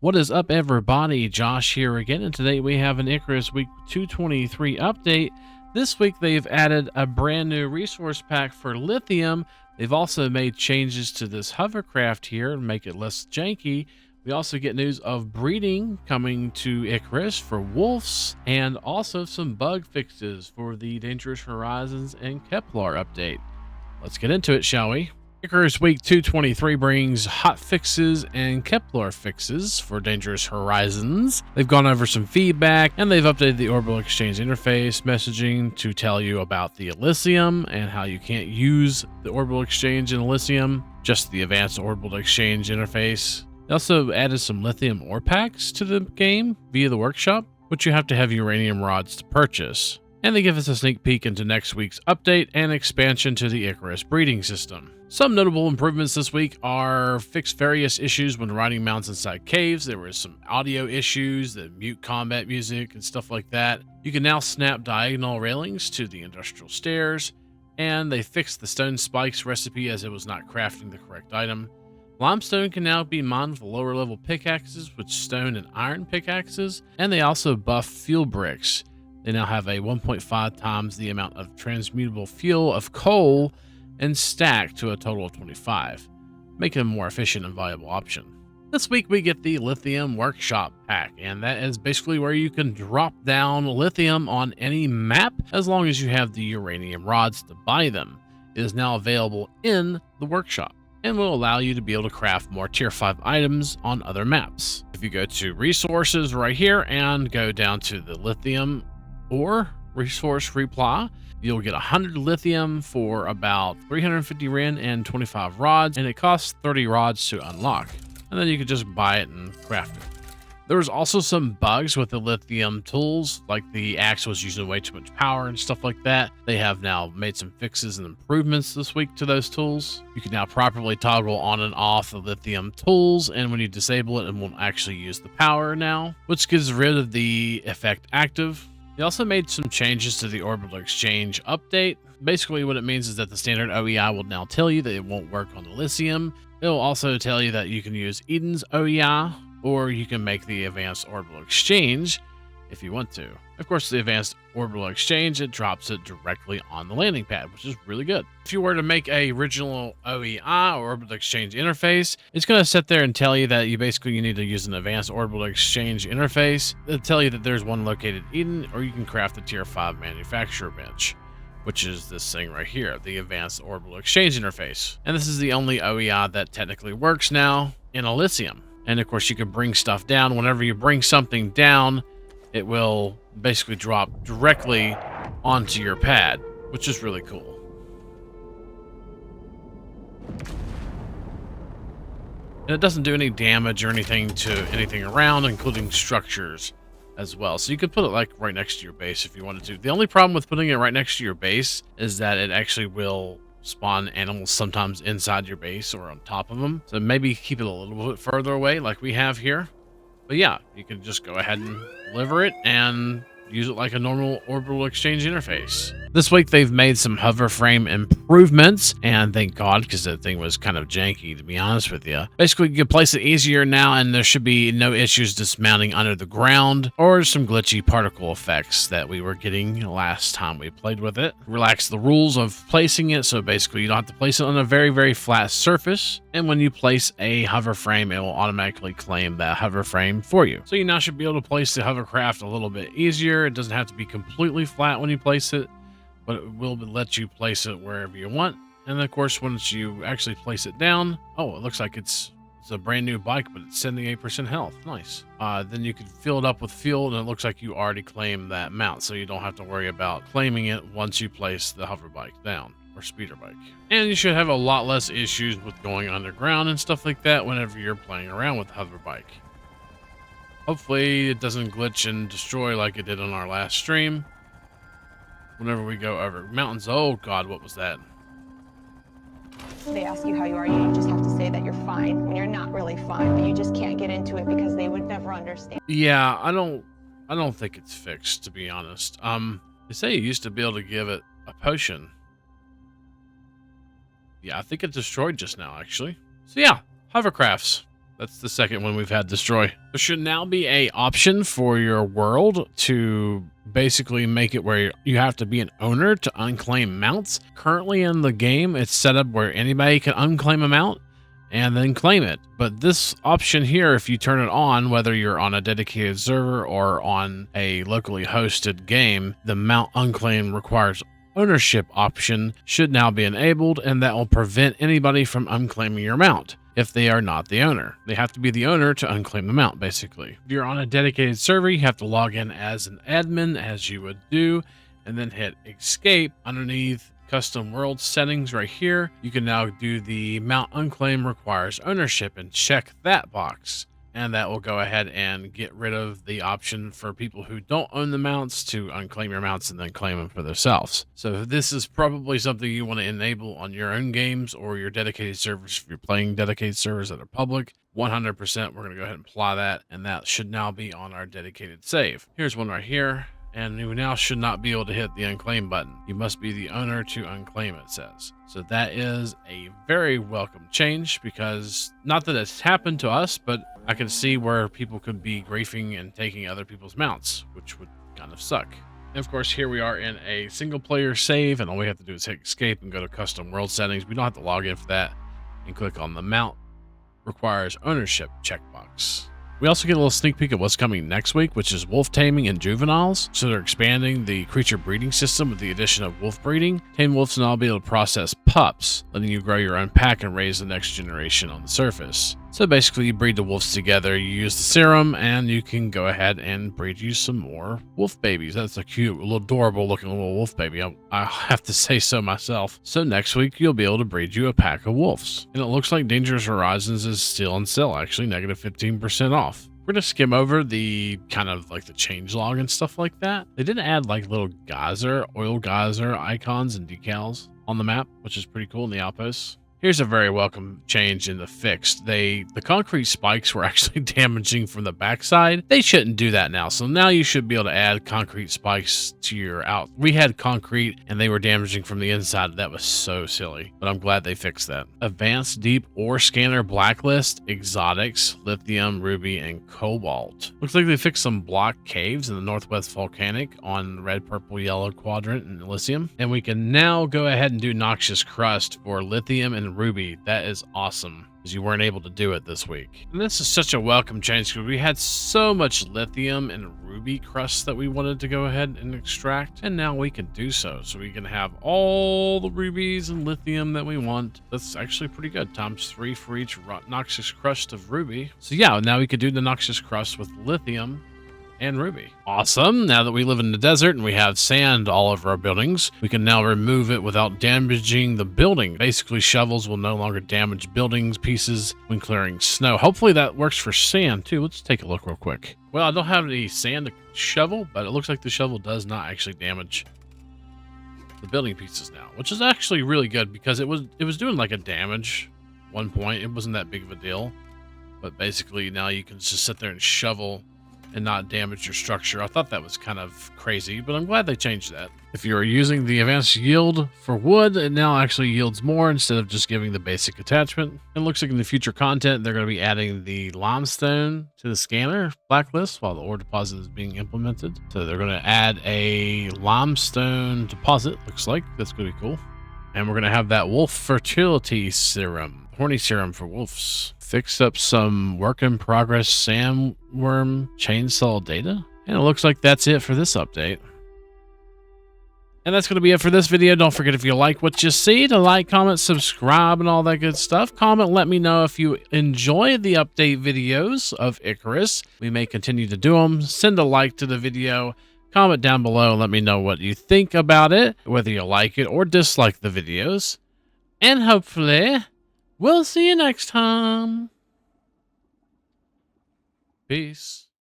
What is up, everybody? Josh here again, and today we have an Icarus Week 223 update. This week they've added a brand new resource pack for Lithium. They've also made changes to this hovercraft here to make it less janky. We also get news of breeding coming to Icarus for wolves, and also some bug fixes for the Dangerous Horizons and Kepler update. Let's get into it, shall we? Icarus Week 223 brings hot fixes and Kepler fixes for Dangerous Horizons. They've gone over some feedback, and they've updated the Orbital Exchange interface messaging to tell you about the Elysium and how you can't use the Orbital Exchange in Elysium, just the Advanced Orbital Exchange interface. They also added some Lithium ore packs to the game via the workshop, which you have to have uranium rods to purchase. And they give us a sneak peek into next week's update and expansion to the Icarus breeding system. Some notable improvements this week are fixed various issues when riding mounts inside caves. There were some audio issues, the mute combat music and stuff like that. You can now snap diagonal railings to the industrial stairs, and they fixed the stone spikes recipe as it was not crafting the correct item. Limestone can now be mined with lower level pickaxes with stone and iron pickaxes, and they also buffed fuel bricks. They now have a 1.5 times the amount of transmutable fuel of coal and stack to a total of 25, making them a more efficient and viable option. This week we get the Lithium Workshop Pack, and that is basically where you can drop down lithium on any map as long as you have the uranium rods to buy them. It is now available in the workshop and will allow you to be able to craft more tier 5 items on other maps. If you go to resources right here and go down to the lithium or resource reply, you'll get 100 lithium for about 350 Ren and 25 rods, and it costs 30 rods to unlock. And then you can just buy it and craft it. There's also some bugs with the lithium tools, like the axe was using way too much power and stuff like that. They have now made some fixes and improvements this week to those tools. You can now properly toggle on and off the lithium tools, and when you disable it, it won't actually use the power now, which gets rid of the effect active. They also made some changes to the Orbital Exchange update. Basically what it means is that the standard OEI will now tell you that it won't work on Elysium. It will also tell you that you can use Eden's OEI, or you can make the Advanced Orbital Exchange if you want to. Of course, the Advanced Orbital Exchange, it drops it directly on the landing pad, which is really good. If you were to make a original OEI or Orbital Exchange interface, it's going to sit there and tell you that you need to use an Advanced Orbital Exchange interface. It'll tell you that there's one located in Eden, or you can craft a tier 5 manufacturer bench, which is this thing right here, the Advanced Orbital Exchange interface. And this is the only OEI that technically works now in Elysium. And of course, you can bring stuff down. Whenever you bring something down, it will basically drop directly onto your pad, which is really cool. And it doesn't do any damage or anything to anything around, including structures as well. So you could put it like right next to your base if you wanted to. The only problem with putting it right next to your base is that it actually will spawn animals sometimes inside your base or on top of them. So maybe keep it a little bit further away like we have here. But yeah, you can just go ahead and deliver it and use it like a normal Orbital Exchange interface. This week they've made some Hoverframe improvements, and thank God, because that thing was kind of janky, to be honest with you. Basically, you can place it easier now, and there should be no issues dismounting under the ground or some glitchy particle effects that we were getting last time we played with it. Relax the rules of placing it, so basically you don't have to place it on a very, very flat surface, and when you place a hoverframe, it will automatically claim that hoverframe for you. So you now should be able to place the hovercraft a little bit easier. It doesn't have to be completely flat when you place it, but it will let you place it wherever you want. And of course, once you actually place it down, oh, it looks like it's a brand new bike, but it's 78% health. Nice. Then you can fill it up with fuel, and it looks like you already claimed that mount, so you don't have to worry about claiming it once you place the hover bike down, or speeder bike. And you should have a lot less issues with going underground and stuff like that whenever you're playing around with the hover bike. Hopefully it doesn't glitch and destroy like it did on our last stream. Whenever we go over mountains. Oh God, what was that? They ask you how you are, you just have to say that you're fine when you're not really fine, but you just can't get into it because they would never understand. Yeah, I don't think it's fixed, to be honest. They say you used to be able to give it a potion. Yeah, I think it destroyed just now, actually. So yeah, hovercrafts. That's the second one we've had destroy. There should now be a option for your world to basically make it where you have to be an owner to unclaim mounts. Currently in the game, it's set up where anybody can unclaim a mount and then claim it. But this option here, if you turn it on, whether you're on a dedicated server or on a locally hosted game, the mount unclaim requires ownership option should now be enabled, and that will prevent anybody from unclaiming your mount if they are not the owner. They have to be the owner to unclaim the mount, basically. If you're on a dedicated server, you have to log in as an admin, as you would do, and then hit escape. Underneath custom world settings right here, you can now do the mount unclaim requires ownership and check that box. And that will go ahead and get rid of the option for people who don't own the mounts to unclaim your mounts and then claim them for themselves. So this is probably something you want to enable on your own games or your dedicated servers. If you're playing dedicated servers that are public, 100% we're going to go ahead and apply that, and that should now be on our dedicated save. Here's one right here. And you now should not be able to hit the unclaim button. You must be the owner to unclaim, it says. So that is a very welcome change, because not that it's happened to us, but I can see where people could be griefing and taking other people's mounts, which would kind of suck. And of course, here we are in a single player save, and all we have to do is hit escape and go to custom world settings. We don't have to log in for that, and click on the mount requires ownership checkbox. We also get a little sneak peek of what's coming next week, which is wolf taming and juveniles. So they're expanding the creature breeding system with the addition of wolf breeding. Tame wolves will now be able to process pups, letting you grow your own pack and raise the next generation on the surface. So basically, you breed the wolves together, you use the serum, and you can go ahead and breed you some more wolf babies. That's a cute, little adorable looking little wolf baby. I have to say so myself. So next week, you'll be able to breed you a pack of wolves. And it looks like Dangerous Horizons is still on sale, actually, negative 15% off. We're going to skim over the kind of like the changelog and stuff like that. They did add like little oil geyser icons and decals on the map, which is pretty cool in the outposts. Here's a very welcome change in the fix. The concrete spikes were actually damaging from the backside. They shouldn't do that now. So now you should be able to add concrete spikes to your out. We had concrete and they were damaging from the inside. That was so silly, but I'm glad they fixed that. Advanced Deep Ore Scanner Blacklist, Exotics, Lithium, Ruby, and Cobalt. Looks like they fixed some block caves in the Northwest Volcanic on the red, purple, yellow quadrant in Elysium. And we can now go ahead and do Noxious Crust for Lithium and Ruby. That is awesome, because you weren't able to do it this week. And this is such a welcome change, because we had so much lithium and ruby crust that we wanted to go ahead and extract, and now we can do so. So we can have all the rubies and lithium that we want. That's actually pretty good, ×3 for each noxious crust of ruby. So yeah, now we could do the noxious crust with lithium and ruby. Awesome. Now that we live in the desert and we have sand all over our buildings, we can now remove it without damaging the building. Basically, shovels will no longer damage buildings pieces when clearing snow. Hopefully that works for sand too. Let's take a look real quick. Well, I don't have any sand to shovel, but it looks like the shovel does not actually damage the building pieces now, which is actually really good, because it was doing like a damage at one point. It wasn't that big of a deal, but basically now you can just sit there and shovel and not damage your structure. I thought that was kind of crazy, but I'm glad they changed that. If you're using the advanced yield for wood, it now actually yields more instead of just giving the basic attachment. It looks like in the future content, they're going to be adding the limestone to the scanner blacklist while the ore deposit is being implemented. So they're going to add a limestone deposit, looks like. That's going to be cool. And we're going to have that wolf fertility serum, horny serum for wolves. Fixed up some work in progress sandworm chainsaw data. And it looks like that's it for this update. And that's going to be it for this video. Don't forget, if you like what you see, to like, comment, subscribe, and all that good stuff. Comment, let me know if you enjoy the update videos of Icarus. We may continue to do them. Send a like to the video. Comment down below and let me know what you think about it, whether you like it or dislike the videos. And hopefully, we'll see you next time. Peace.